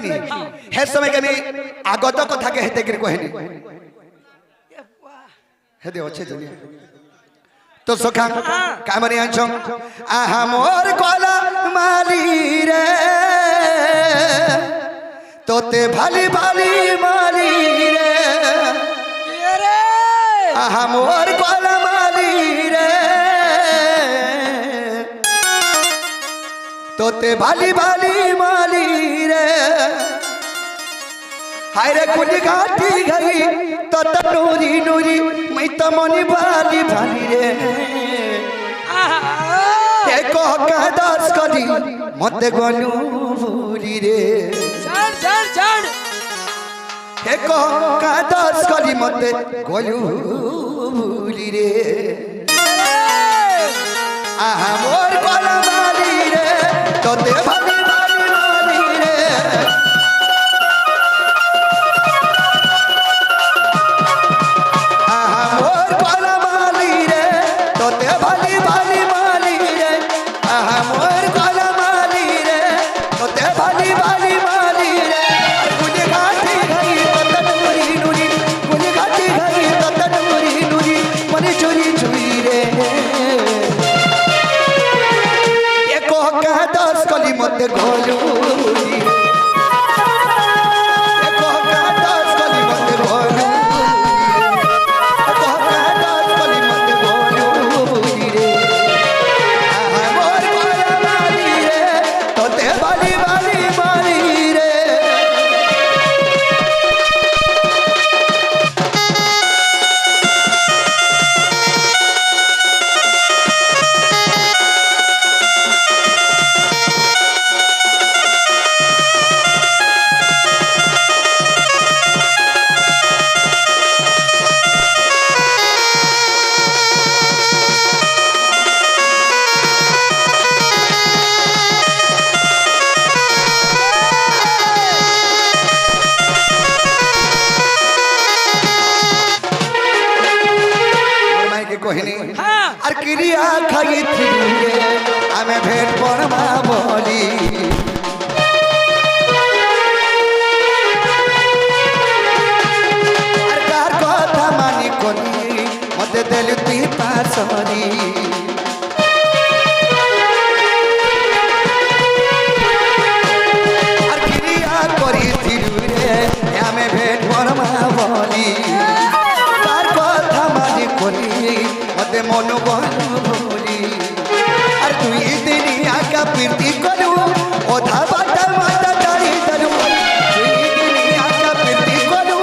कि हे समय के मैं आगत कथा के हेते गिर कहनी हे दे अच्छे जनी तो सखा कामरी आछम आहा मोर कोला माली रे तोते भाली भाली माली रे आहा मोर कोला माली रे तोते भाली भाली माली रे हाय रे कुनी घाटी गई तो नूरी नूरी मैं तो मनी भाली भाली रे एको का दास करी मत गनु भूली रे चढ़ चढ़ चढ़ एको का दास करी मत गनु भूली रे आहा मोर कोला माली रे तोते भाली भाली माली रे आहा मोर कोला माली रे तोते भाली भाली माली रे आहा मोर कोला माली रे तोते भाली भाली माली रे कुनी घाटी गई तो नूरी नूरी कुनी घाटी गई तो नूरी नूरी मनी चुरी चुरी रे एको का दस कली मत घोलू एको का दस कली मत घोलू एको का दस कली मत घोलू रे आहा मोर कोला माली रे तोते भाली भाली माली रे कहनी और क्रिया खाई थी आमे भेट परमा बोली और कार कथा मानी कोनी मते देलु ती पासरी और क्रिया करी थी रे आमे भेट परमा बोली कार कथा मानी कोनी मते मन भूली और तुई दुनिया का प्रीति करू ओधा बाटा माता चारी दरू तुई दुनिया का प्रीति करू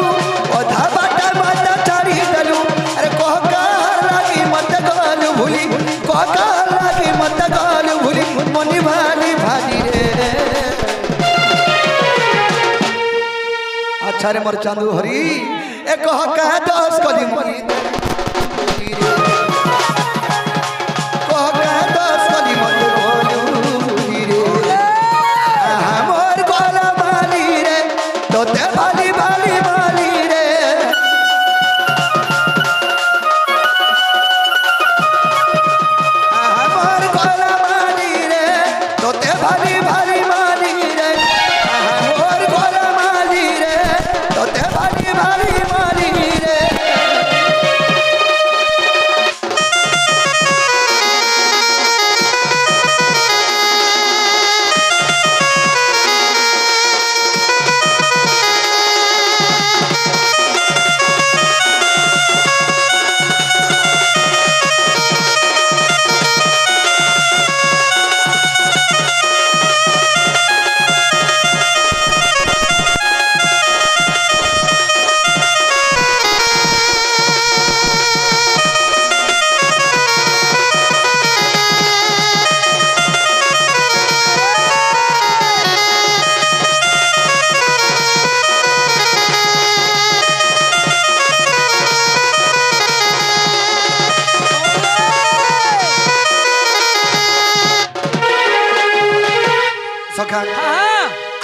ओधा बाटा माता चारी दरू अरे कोका लागी मत गाल भूली कोका लागी मत गाल भूली मनी भाली भाली रे अच्छा रे मोर चांदू हरी ए कोका दस कली मरी सखा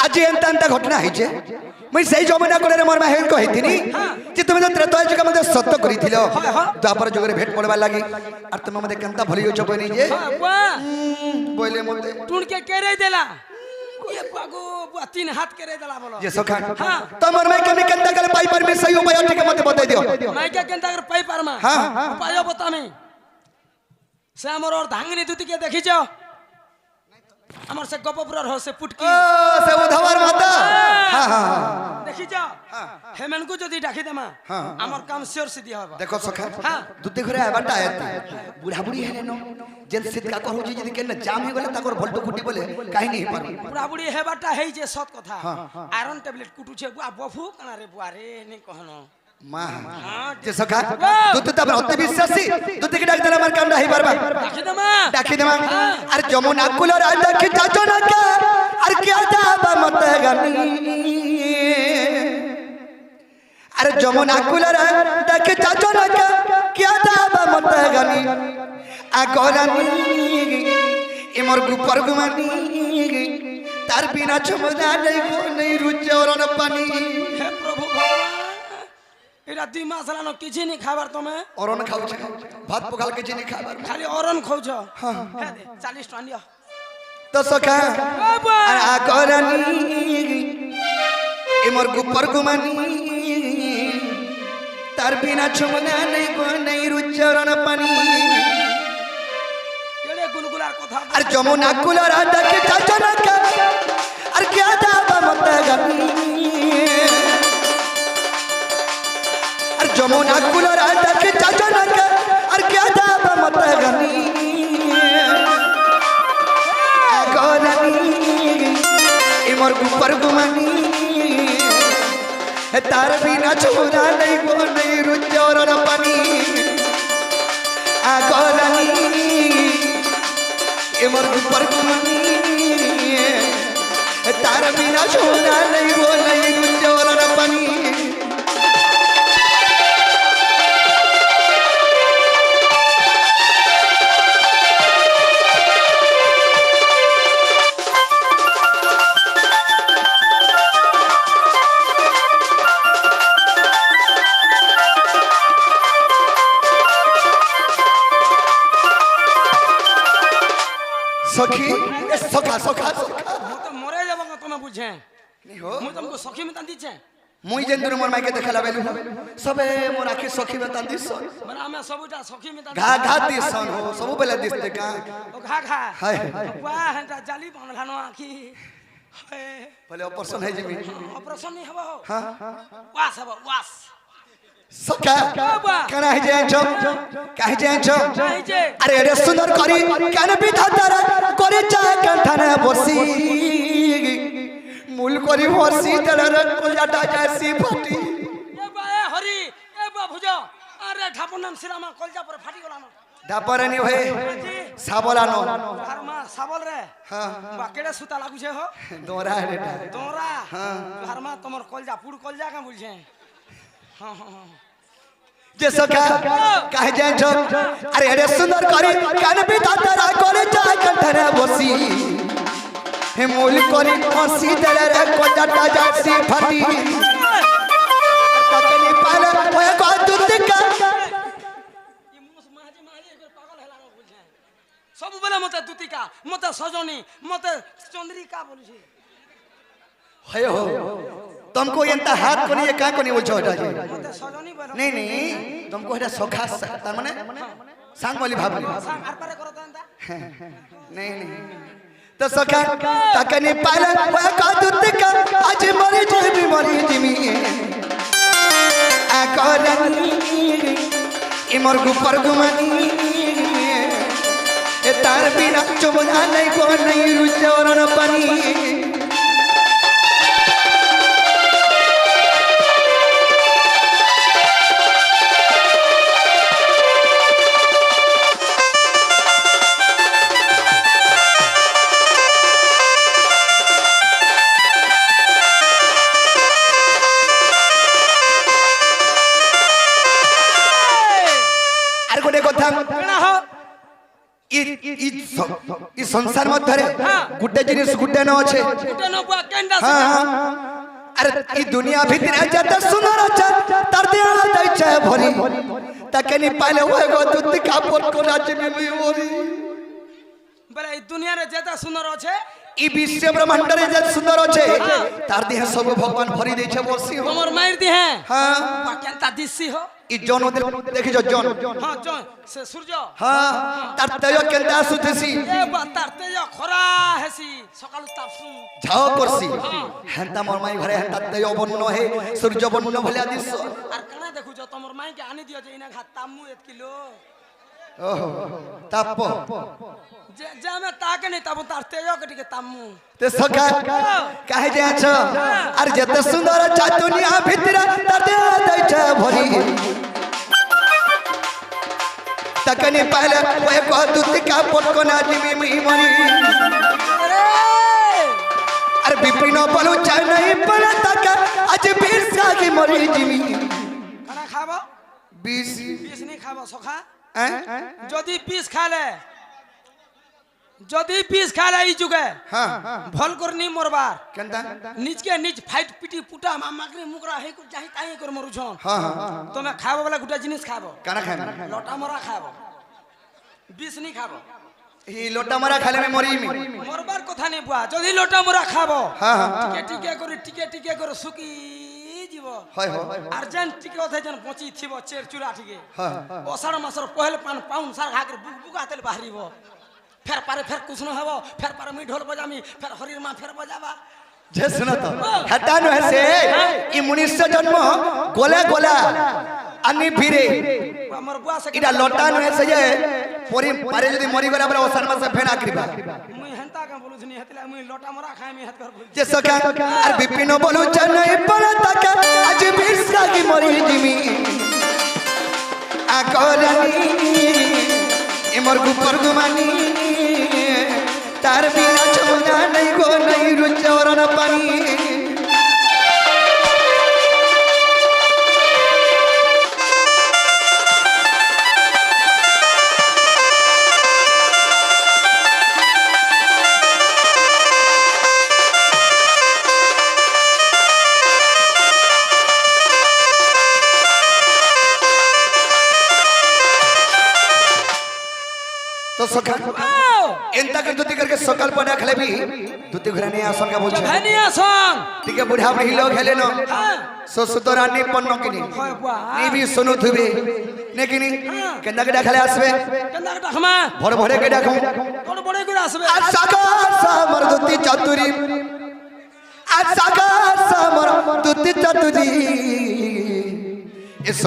आज एंता एंता घटना है मुई सही जमुना कड़े मोर माँ कही जे तुम जो त्रेतय जुग मते सत्य करिथिलो द्वापर जुग रे भेट पड़वा लागि और तुम मते केनता भली होछ कोनी जे बोले मते टुण के रे देला ये पागो बुआ 3 हाथ करे दला बोलो जे सखा हाँ। तमर मैं केने केंदा गले पाई पर में सही उपाय ठीक मते बता दियो मैं क्या केनता कर पाई पारमा हाँ। उपाय बता में से हमर और धांगनी दुती के देखि छ हमर से गपपुरर हो से पुटकी ओ से उधवर माता हां हां देखि छ हेमन को जदी डाकी देमा हमर काम सिर सिद्धि होबा देखो सखा हाँ। दुते घरे आबाटा आयत बुढ़ा बुढ़ी है नो जेन सिद्ध का कहू जी जदी केन जाम हे गले ताकर भल्टो कुटी बोले काहे नहीं पार बुढ़ा बुढ़ी हेबाटा हेई जे सत कथा आयरन टैबलेट कुटू छे बुआ बफू कना रे बुआ रे नि कहनो मां हाँ। जे सखा दुते त अति विश्वासी दुते के डाक देला मार कांडा ही बारबा डाकी देमा अरे जमुना कुलर आ देख चाचो ना का अरे क्या जाबा मत गनी अरे जमुना कुलर देख चाचो ना का क्या जाबा मत गनी आ गोरानी इमर गुपर गुमानी तार बिना चमदा नहीं रुचे और न पानी हे प्रभु भगवान एरा 2 मास लानो किछि नि खाबार तमे औरन खाउ छ भात पकाल के नहीं खाबार खाली औरन खाउ छ हे दे 40 टका दियो तो सखा अरे आ गोरानी इमर गुपर गुमानी तार बिना चमदा नहीं रुचे और न पानी केड़े गुलगुलार कथा अरे जमुना कुलर देख चाचो ना का अरे क्या जाबा मत गनी अरे जमुना कुलर देख चाचो ना का अरे क्या जाबा मत गनी गोरानी इमर गुपर गुमानी तार बिना छोरा नहीं रुच और न पानी आ गोरानी इमर गुपर गुमानी तार बिना छोरा नहीं रुच और न पानी सखी ए सखा सखा सखा मु तो मरे जाबो तमे बुझे नहीं हो मु तुमको सखी में तांदी छे मुई जेंदुर मोर माइके देखला बेलु सबे मोर आखी सखी में तांदी सन बना में सबटा सखी में तांदी घा घा दिसन हो सब बेला दिसते का ओ घा घा हाय वाह हटा जाली बांधलानो आखी हाय पहले ऑपरेशन है जिमी ऑपरेशन नहीं हबो हां वास हबो वास सखा कना है जे छो काहे जे छो काहे जे अरे अरे सुंदर करी कान भी धातारा करे चा कंठने बसी मूल करी बसी तड़र कोजाटा जैसी फटी ए बा हरी ए बा भुजो अरे ठाकुर नाम श्रीरामा कलजा पर फाटी गलानो डापर नहीं होए साबलानो घरमा साबल रे हां बा केड़े सुता लागु छे हो दोरा रे दोरा हां घरमा तमर कलजा पुड़ कलजा का बुझे हां हां जे सखा काहे जे छो अरे अरे सुंदर करी कान भी धातारा करे चा कंठने बसी हे मूल करी बसी तड़र कोजाटा जैसी फटी तकनी पाले ओए को दूत का ई मुस माजे माजे एकर पागल हेलानो बुझे सब बेला मते दुतिका मते सजनी मते चंद्रिका बोलछे है हो तुमको एंता हाथ को नहीं का को नहीं बोलछो हटा जी मते सजनी बोलो नहीं नहीं तुमको है सखा तार माने सांग वाली भाभी सांग आर पारे करत एंता नहीं नहीं तो सखा तकनी पाले ओए को दूत का आज मरी जिमी आ कोरनी इमर गुपर गुमानी ए तार बिना चुमना नहीं रुच और न पानी इ संसार मध्य रे गुड्डे जिनिस गुड्डे न अछि गुड्डे न बुआ केंडा हां अरे इ दुनिया भीतर जत सुनर छ तर दिया दै छ भरी तकनी पाले होय गो दुत का पोट को राज में मोरी बले इ दुनिया रे जेता सुनर अछि ই বিশ্ব ব্রহ্মাণ্ডরে যে সুন্দর আছে তার দেহে সব ভগবান ভরি দিয়েছে বসি হো তোমার মায়ের দিহে হ্যাঁ বা কেনতা দিছি হো ই জনদের দেখিছ জন হ্যাঁ জন সে সূর্য হ্যাঁ তার তেজ কেনতা আসুতেছি এ বা তার তেজ খরা হেসি সকাল তাপসু ঝাও করছি হেনতা মোর মাই ঘরে হেনতা তেজ বর্ণ হে সূর্য বর্ণ ভলিয়া দিছ আর কানা দেখুছ তোমার মাইকে আনি দিও যে ইনা ঘাত তামু 1 কিলো ওহ তাপ যে যে আমি তাকে নেই তাবো তার তেজ কেটিকে তামু তে সখা কাহে যে আছো আর যত সুন্দর চাতুনিয়া ভিতর তার দেহ দইটা ভরি তকনি পহলে ওই কদুত কা পটকনা দিমি মি মরি আরে আর বিপিন বলু চাই নাই পড়া তক আজ বীর সাগি মরি জিমি খানা খাবো 20 পিস নি খাবো সখা হ্যাঁ যদি পিস খালে ই যুগে হ্যাঁ ভল করনি মরবার কেনতা নিজকে নিজ ফাইট পিটি পুটা মামাকরি মুকরা হে কর যাই তাই কর মরুছ হ্যাঁ হ্যাঁ তুমি খাবো বলে গুটা জিনিস খাবো কানা খাই লটা মরা খাবো বিষ নি খাবো এই লোটা মারা খালে আমি মরিমি মরবার কথা নেই বুয়া যদি লটা মরা খাবো হ্যাঁ হ্যাঁ টিকে টিকে করে শুকি জীব হয় হয় আর যেন টিকে অথে যেন পচি থিব চের চুরা ঠিকে হ্যাঁ অষাঢ় মাসর পহেল পান পাউন সার হাগরে বুক বুকা তেল বাহারিব ফের পারে ফের কুষ্ণ হব ফের পারে মুই ঢোল বজামি ফের হরির মা ফের বজাবা যে শুনো তো হেটা নহে সে ই মনুষ্য জন্ম গোলা গোলা আনি ভিরে আমার বুয়া সে ইটা লটা নহে সে যে পরি পারে যদি মরি গলা বলে ওসান মাসে ফেনা করিবা মুই হেনতা কা বলুছনি হেতলা মুই লটা মরা খাই আমি হেত কর বল যে সখা আর বিপিন বলু চাই পড়া তক আজ বীর সাগি মরি জিমি আকরানি এমর গুপর গুমানি তার বিনা ছোনা নাই গো নাই রুচরণ পানি तो सखा एंता कर दुती करके सकाल पड़ा खेले भी दुती घराने आसन का बोल ভানিয়া সং টিকে বুढ़ा बुढ़ी लोग खेले न ससुतरा नी पन्नो किनी হয় বুয়া नी भी सुनु थुबे ने किनी केंदा के खेले आसबे কেন্দা কা খামা भर भरे के डाखो বড় বড় করে আসবে आज सागा सामर दुती चतुरी आज सागा सामर दुती चतुरी